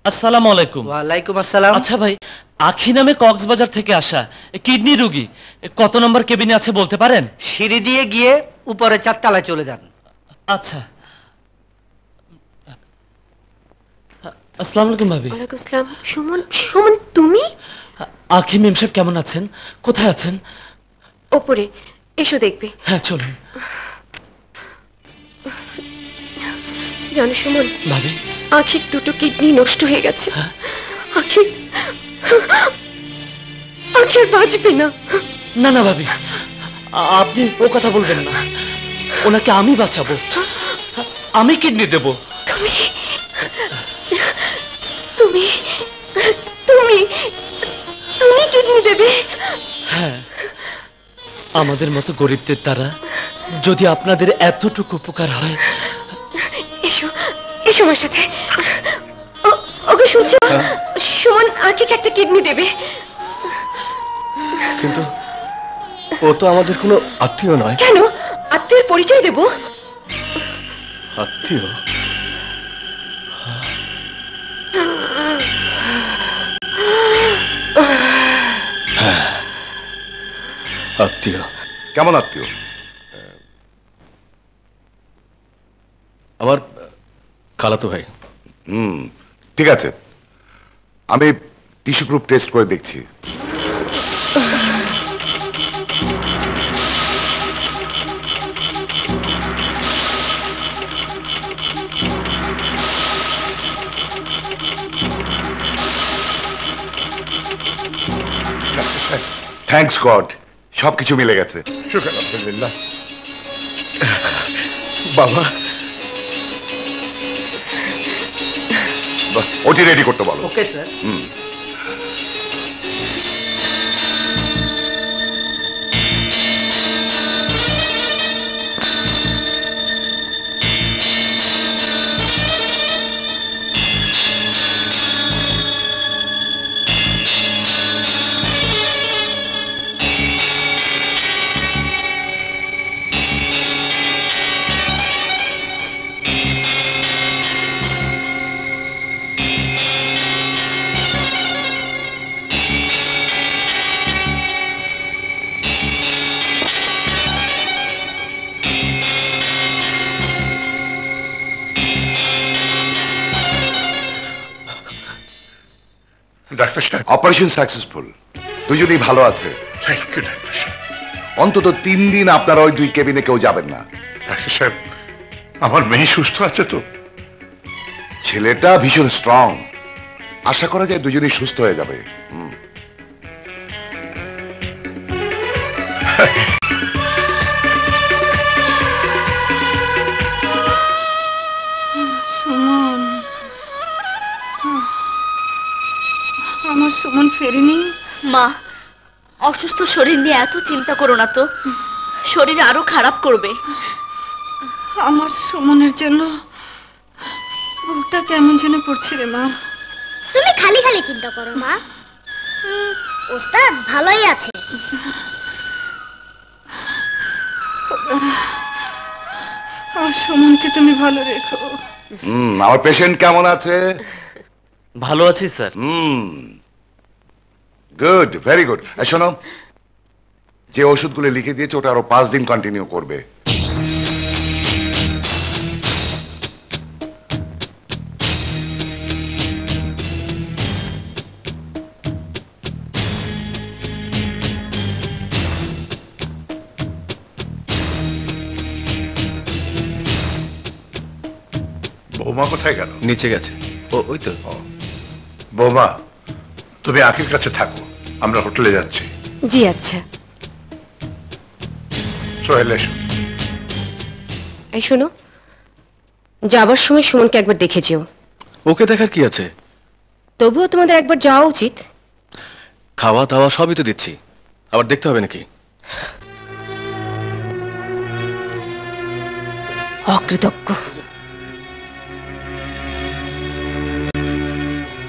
আসসালামু আলাইকুম। ওয়ালাইকুম আসসালাম। আচ্ছা ভাই, আখি নামে কক্সবাজার থেকে আসা কিডনি রোগী কত নম্বর কেবিনে আছে বলতে পারেন? সিঁড়ি দিয়ে গিয়ে উপরে 4 তলায় চলে যান। আচ্ছা। আসসালামু আলাইকুম ভাবি। ওয়ালাইকুম আসসালাম। সুমন, সুমন তুমি? আখি মেম সাহেব কেমন আছেন? কোথায় আছেন? ওপরে এসো, দেখবে। হ্যাঁ চলুন। জানো সুমন, ভাবি, আখির 2টো কিডনি নষ্ট হয়ে গেছে। হ্যাঁ? আখি আখি আর বাঁচবে না। না না ভাবি, আপনি ও কথা বলবেন না। ওনাকে আমি বাঁচাবো, আমি কিডনি দেব। তুমি তুমি তুমি তুমি কিডনি দেবে? হ্যাঁ, আমাদের মতো গরিবদের দ্বারা যদি আপনাদের এতটুকু উপকার হয়। এসো এসো আমার সাথে। ওকে শুনছো? সুমন আখিকে একটা কিডনি দেবে। কিন্তু ও তো আমাদের কোনো আত্মীয় নয়। কেন? আত্মীয়ের পরিচয় দেব। আত্মীয়? হ্যাঁ, আত্মীয়। কেমন আত্মীয়? আমার খালাতো ভাই। ঠিক আছে, আমি টিস্যু গ্রুপ টেস্ট করে দেখছি। থ্যাঙ্কস গড, সবকিছু মিলে গেছে। আলহামদুলিল্লাহ। বাবা, ওটি রেডি করতে বলো। Okay sir. ডাক্তার সাহেব, অপারেশন সাকসেসফুল, দুজনেই ভালো আছে। থ্যাংক ইউ ডাক্তার সাহেব। অন্তত 3 দিন আপনারা ওই 2 কেবিনে কেউ যাবেন না। ডাক্তার সাহেব, আমার মেয়ে সুস্থ আছে তো? ছেলেটা ভীষণ স্ট্রং, আশা করা যায় দুজনেই সুস্থ হয়ে যাবে। সুমন, আমার সুমন ফেরেনি। মা, অসুস্থ শরীর নিয়ে এত চিন্তা করো না তো, শরীর আরো খারাপ করবে। আমার সুমনের জন্য বুকটা কেমন যেন পড়ছে রে মা। তুমি খালি খালি চিন্তা করো মা, ওস্তাদ ভালোই আছে। আমার সুমনকে তুমি ভালো রেখো। আমার পেশেন্ট কেমন আছে? ভালো আছি স্যার। Good, very good. শোনো, যে ওষুধগুলো লিখে দিয়েছে ওটা আরো 5 দিন কন্টিনিউ করবে। বৌমা কোথায় গেল? নিচে গেছে। ওই তো। বৌমা, তুমি আখির কাছে থাকো, আমরা হোটেলে যাচ্ছি। জি আচ্ছা। সোহেল এসো। এই শোনো, যাবার সময় সুমনকে একবার দেখে যেও। ওকে দেখার কি আছে? তবুও তোমাদের একবার যাওয়া উচিত। খাওয়া দাওয়া সবই তো দিচ্ছি, আবার দেখতে হবে নাকি? অকৃতজ্ঞ।